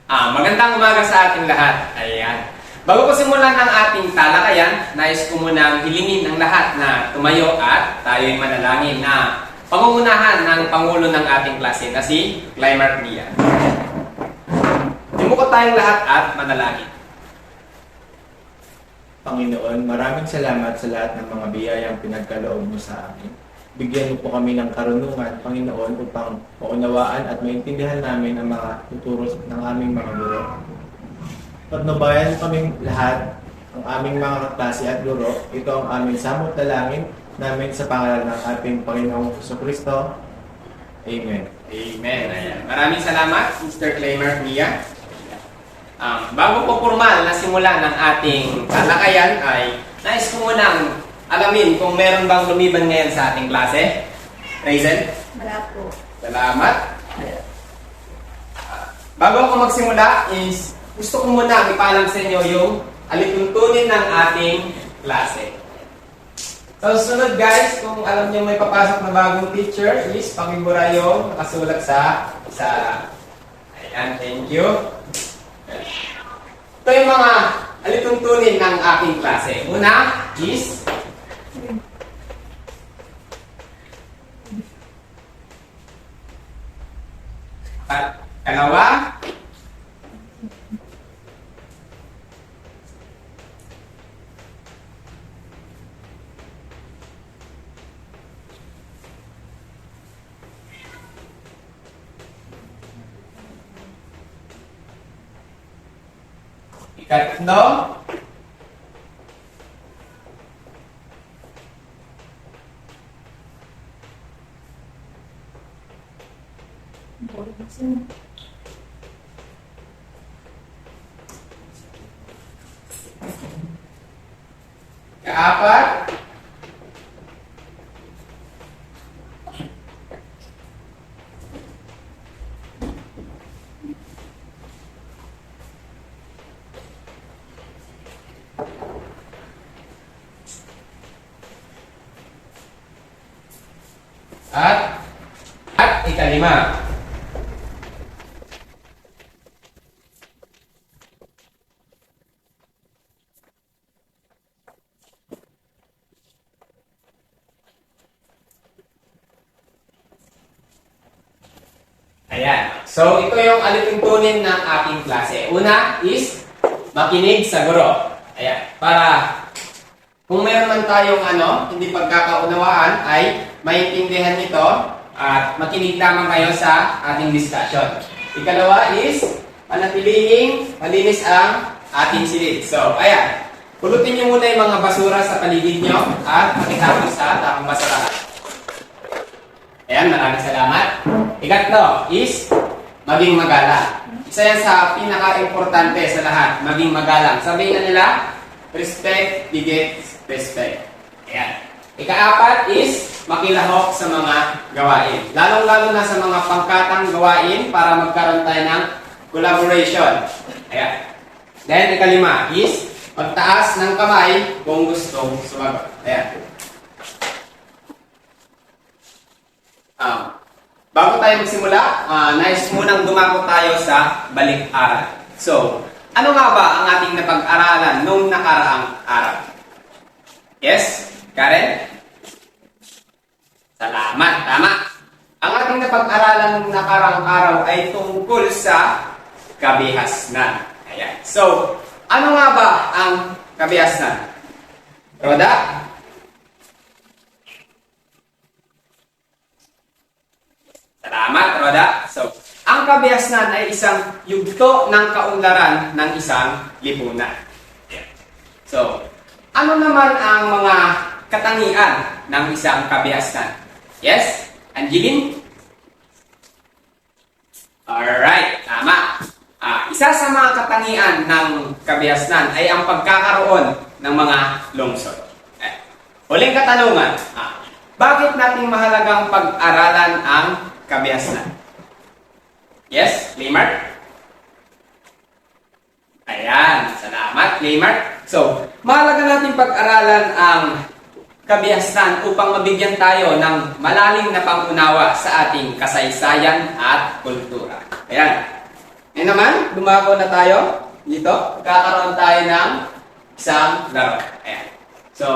Magandang umaga sa ating lahat. Ayan. Bago ko simulan ang ating talakayan, nais ko munang hilingin ng lahat na tumayo at tayo'y manalangin na pangungunahan ng Pangulo ng ating klase na si Clymer Mia. Yumuko tayong lahat at manalangin. Panginoon, maraming salamat sa lahat ng mga biyayang pinagkaloob mo sa amin. Bigyan mo po kami ng karunungan, Panginoon, upang maunawaan at maintindihan namin ang mga tuturo ng aming mga guro. Patnubayan kaming lahat, ang aming mga kaklase at guro. Ito ang aming samot dalangin namin sa pangalan ng ating Panginoong Jesucristo. Amen. Amen. Ayan. Maraming salamat, Mr. Clymer Mia. Bago po formal na simulan ng ating talakayan ay nais ko munang alamin kung meron bang lumiban ngayon sa ating klase. Raizen? Wala po. Salamat. Bago ako magsimula is gusto ko muna ipalam sa inyo yung alituntunin ng ating klase. So, sunod guys, kung alam niyo may papasok na bagong teacher, is pakibura yung nakasulat sa sala. Ayan, thank you. Ito yung mga alituntunin ng aking klase. Una is at kalawa, ikatlo, kaapat, at ikalima. Ayan. So, ito yung alituntunin ng aking klase. Una is makinig sa guro. Ayan. Para kung mayroon man tayong hindi pagkakaunawaan ay maintindihan nito at makinig lamang kayo sa ating discussion. Ikalawa is manatiling malinis ang ating silid. So, ayan. Pulutin niyo muna yung mga basura sa paligid niyo at pakitapos sa tamang basurahan. Ayan, maraming salamat. Ikatlo is maging magalang. Isa yan sa pinaka-importante sa lahat, maging magalang. Sabihin na nila, respect begets respect. Ayan. Ikaapat is makilahok sa mga gawain. Lalong-lalo na sa mga pangkatang gawain para magkaroon tayo ng collaboration. Ayan. Then, ikalima is magtaas ng kamay kung gustong sumagot. Ayan. Bago tayo magsimula, nais munang dumako tayo sa balik-aral. So, ano nga ba ang ating napag-aralan nung nakaraang araw? Yes? Karen? Salamat, tama. Ang ating napag-aralan nung nakaraang araw ay tungkol sa kabihasnan. Ayan. So, ano nga ba ang kabihasnan? Roda? Salamat, Roda. So, ang kabihasnan ay isang yugto ng kaunlaran ng isang lipunan. So, ano naman ang mga katangian ng isang kabihasnan? Yes? Angeline? Alright, tama. Isa sa mga katangian ng kabihasnan ay ang pagkakaroon ng mga lungsod. Huling katanungan, bakit nating mahalagang pag-aralan ang kabihasnan? Yes, Clymer? Ayan, salamat, Clymer. So, mahalaga natin pag-aralan ang kabihasnan upang mabigyan tayo ng malalim na pangunawa sa ating kasaysayan at kultura. Ayan. And Ngayon naman, dumako na tayo dito. Kakaroon tayo ng isang laro. Ayan. So,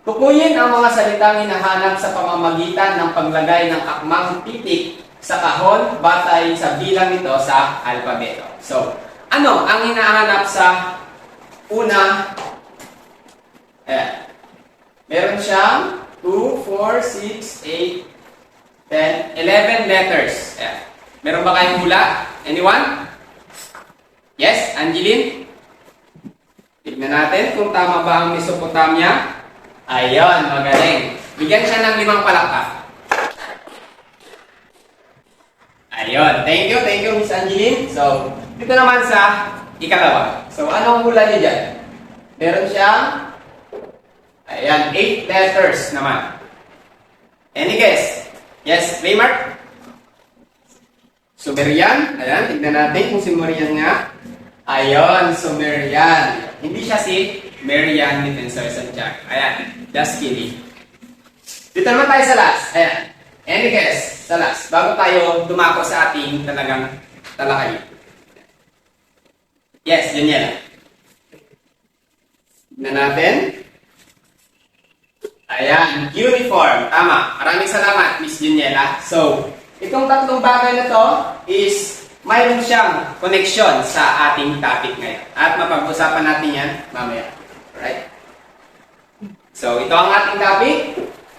tukuyin ang mga salitang hinahanap sa pamamagitan ng paglagay ng akmang titik sa kahon batay sa bilang nito sa alpabeto. So, ano ang hinahanap sa una? Ayan. Meron siyang 2, 4, 6, 8, 10, 11 letters. Ayan. Meron ba kayong hula? Anyone? Yes, Angeline? Tignan natin kung tama ba ang Mesopotamia. Ayun, magaling. Bigyan siya ng 5 palakpak. Ayun, thank you Miss Angeline. So, dito naman sa ikalawa. So, anong hula niya dyan? Meron siyang, ayan, 8 letters naman. Any guess? Yes, Raymart? Sumerian. Ayan, tignan natin kung si Sumerian nga. Ayun, Sumerian. Hindi siya si Marian Defensor Santiago. Ayan, just kidding. Dito naman tayo sa last. Ayan. Any guess? Sa last. Bago tayo dumako sa ating talagang talakay. Yes, yun yan. Tignan natin. Ayan, uniform. Tama. Maraming salamat, Miss Juniela. So, itong tatlong bagay na to is mayroon siyang connection sa ating topic ngayon. At mapag-usapan natin yan mamaya. Alright? So, ito ang ating topic.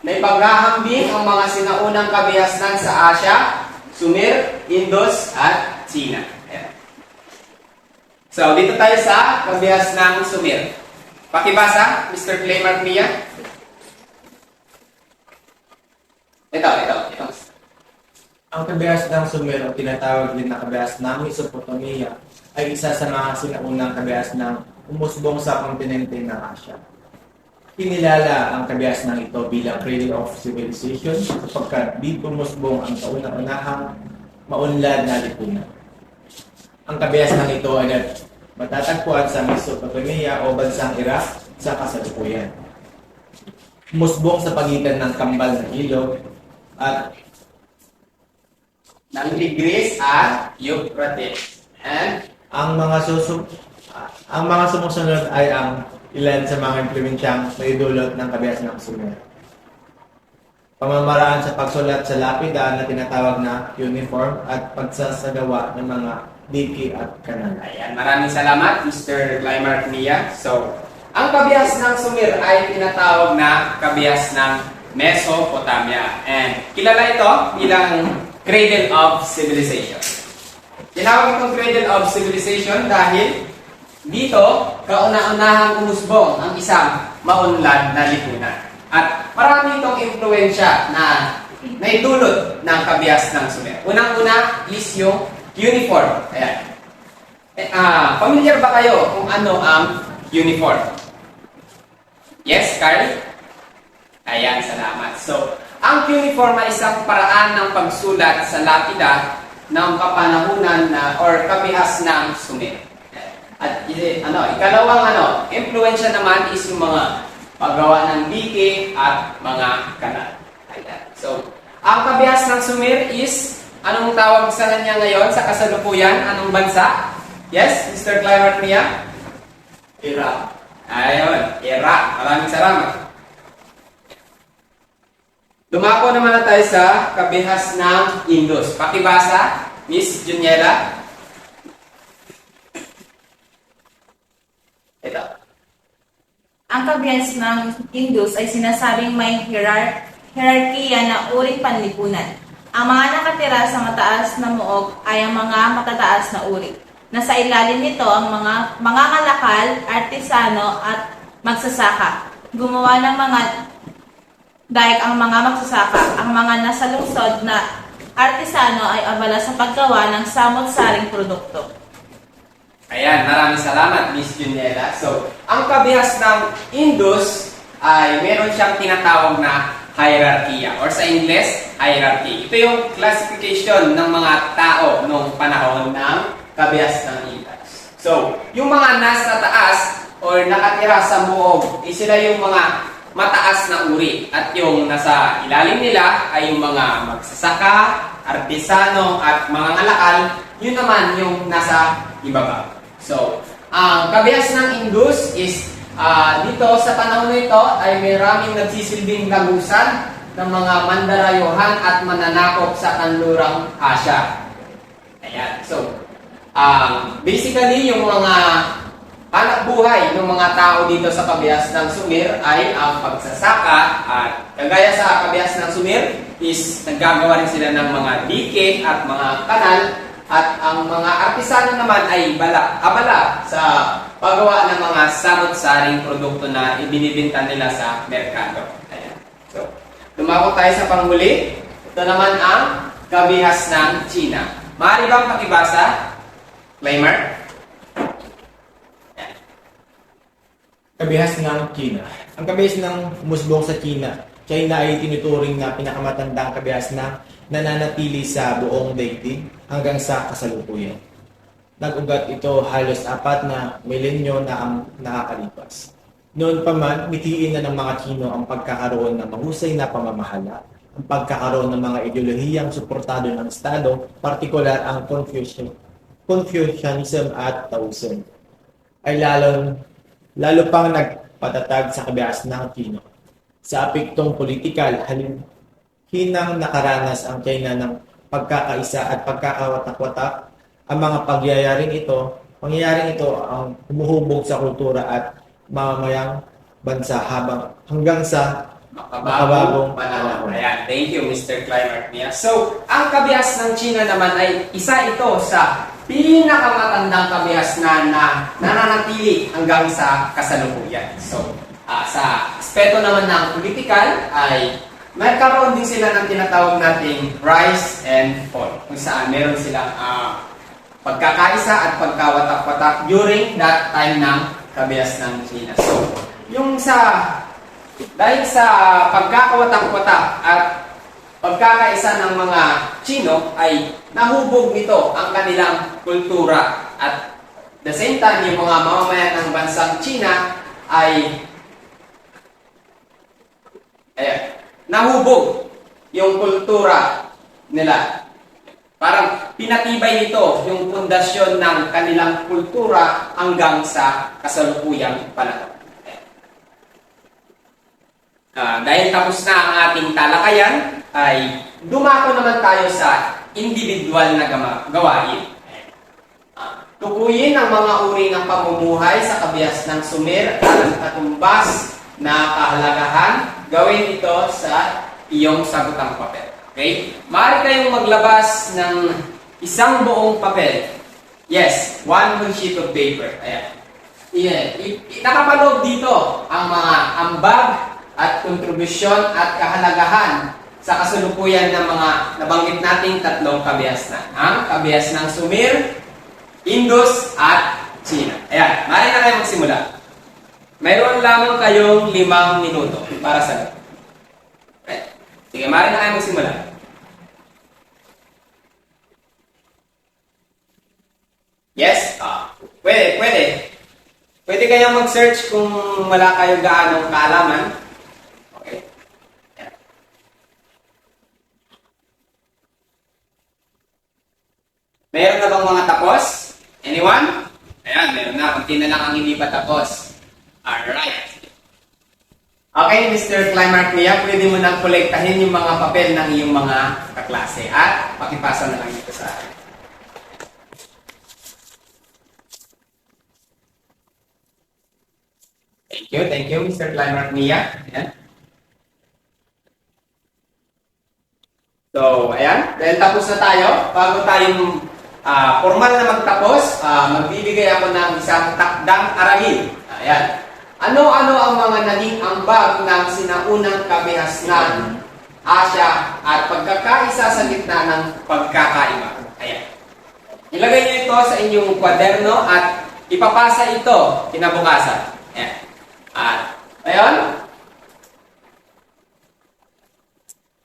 Na ipaghahambing ang mga sinaunang kabihasnan sa Asia, Sumer, Indus, at China. Ayan. So, dito tayo sa kabihasnang Sumer. Pakibasa, Mr. Claymar Mia. Ito. Ang kabihas ng Sumer o tinatawag din na kabihas ng Mesopotamia ay isa sa mga sinaunang kabihas ng umusbong sa kontinente ng Asia. Kinilala ang kabihas ng ito bilang cradle of civilization sapagkat dito umusbong ang kauna-unahang maunlad na lipunan. Ang kabihas ng ito ay matatagpuan sa Mesopotamia o bansang Iraq sa kasalukuyan. Umusbong sa pagitan ng kambal na ilog at Ng Tigris at Euphrates. And ang mga sumusunod ay ang ilan sa mga impluwensyang naidulot ng kabihas ng Sumer. Pamamaraan sa pagsulat sa lapida na tinatawag na uniform at pagsasagawa ng mga diki at kanal. ayan, maraming salamat, Mr. Claymar Mia. So, ang kabihas ng Sumer ay tinatawag na kabihas ng Mesopotamia. And kilala ito bilang cradle of civilization. Tinawag itong cradle of civilization dahil dito, kauna-unahang umusbong ang isang maunlad na lipunan. At marami itong impluensya na naidulot ng kabihas ng Sumer. Unang-una is yung uniform. Ayan. Familiar ba kayo kung ano ang uniform? Yes, Carl? Ayan, salamat. So, ang cuneiform ay isang paraan ng pagsulat sa lapida ng kapanahunan or kabihas ng Sumer. At ikalawang impluensya naman is yung mga paggawa ng dike at mga kanal. So, ang kabihas ng Sumer is, anong tawag sa kanya ngayon sa kasalukuyan? Anong bansa? Yes, Mr. Claymar Mia? Iraq. Ayun, Iraq. Maraming salamat. Dumako naman na tayo sa kabihas ng Indus. Pakibasa, Miss Juniela. Ito. Ang kabihas ng Indus ay sinasabing may hierarkiya na uring panlipunan. Ang mga nakatira sa mataas na muog ay ang mga matataas na uri. Nasa ilalim nito ang mga mangangalakal, artisano at magsasaka. Gumawa ng mga daig ang mga magsasaka. Ang mga nasa lungsod na artisano ay abala sa paggawa ng samot-saring produkto. Ayan, maraming salamat, Miss Juniela. So, ang kabihas ng Indus ay meron siyang tinatawag na hierarchy or sa Ingles, hierarchy. Ito yung classification ng mga tao nung panahon ng kabihas ng Indus. So, yung mga nasa taas or nakatira sa muog, sila yung mga mataas na uri. At yung nasa ilalim nila ay yung mga magsasaka, artisano, at mga ngalakal yun naman yung nasa ibaba. So, ang kabihas ng Indus is dito sa panahon na ito ay may maraming nagsisilbing lagusan ng mga mandarayuhan at mananakop sa kanlurang Asya. Ayan. So, basically, yung mga hanap buhay ng mga tao dito sa kabihas ng Sumer ay ang pagsasaka at kagaya sa kabihas ng Sumer is naggagawa rin sila ng mga dike at mga kanal at ang mga artisano naman ay abala sa paggawa ng mga samot-saring produkto na ibinibenta nila sa merkado. Ayan. So, lumako tayo sa panghuli. Ito naman ang kabihas ng China. Maaari bang pakibasa? Claimer? Kabihas ng China. Ang kabihas ng musbong sa China ay tinuturing na pinakamatandang kabihas na nananatili sa buong daigdig hanggang sa kasalukuyan. Nag-ugat ito halos 4 na milenyo na ang nakakalipas. Noon pa man, mitiin na ng mga Chino ang pagkakaroon ng mahusay na pamamahala, ang pagkakaroon ng mga ideolohiyang suportado ng Estado, partikular ang Confucianism at Taoism, ay lalo pang nagpatatag sa kabihas ng Chino. Sa apektong politikal, hinang nakaranas ang China ng pagkakaisa at pagkakawatak-watak. Ang mga pangyayaring ito ang humuhubog sa kultura at mamamayang bansa hanggang sa makabagong panahon. Ayan, thank you Mr. Clymer. So, ang kabihas ng China naman ay isa ito sa pinakamatandang kabihas na nananatili hanggang sa kasalukuyan. So, sa aspeto naman ng politikal ay magkaroon din sila ng tinatawag nating rise and fall, kung saan meron silang pagkakaisa at pagkawatak-watak during that time ng kabihas ng China. So, dahil sa pagkakawatak-watak at pagkakaisa ng mga Chino ay nahubog nito ang kanilang kultura at the same time yung mga mamamayan ng bansang China ay nahubog yung kultura nila. Parang pinatibay nito yung pundasyon ng kanilang kultura hanggang sa kasalukuyang panahon. Dahil tapos na ang ating talakayan, ay dumako naman tayo sa individual na gawain. Tukuyin ang mga uri ng pamumuhay sa kabihas ng Sumer at ang katumbas na kahalagahan. Gawin ito sa iyong sagutang papel. Okay? Maaari kayong maglabas ng isang buong papel. Yes, one whole sheet of paper. Ayan. Nakapaloob dito ang mga ambag at kontribusyon at kahalagahan sa kasalukuyan ng mga nabanggit nating tatlong kabihas na. Ang kabihas ng Sumer, Indus, at China. Ayan, maaari na kayo magsimula. Mayroon lamang kayong 5 minuto para sagot. Sige, maaari na kayo magsimula. Yes? Pwede. Pwede kayong mag-search kung wala kayong gaanong kaalaman. Okay. Ayan. Meron na bang mga tapos? Anyone? Ayan, meron na. Kunti na lang ang hindi pa tapos. Alright. Okay, Mr. Clymer Kuya, pwede mo nang kolektahin yung mga papel ng iyong mga kaklase at pakipasa na lang ito sa akin. Thank you, Mr. Clymer Kuya. Ayan. So, ayan. Dahil tapos na tayo, bago tayong formal na magtapos, magbibigay ako ng isang takdang aralin. Ayan. Ano-ano ang mga naging ambag ng sinaunang kabihas ng Asya at pagkakaisa sa gitna ng pagkakaiba? Ayan. Ilagay niyo ito sa inyong kwaderno at ipapasa ito kinabukasan. Ayan. At, ayun.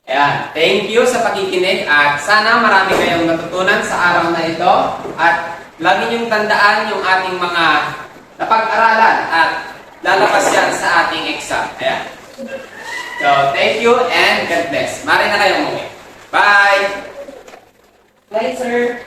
Ayan. Thank you sa pakikinig at sana marami kayong natutunan sa araw na ito at lagi niyong tandaan yung ating mga napag-aralan at lalabas yan sa ating exam. Ayan. So, thank you and God bless. Mari na kayong umuwi. Bye! Bye, sir.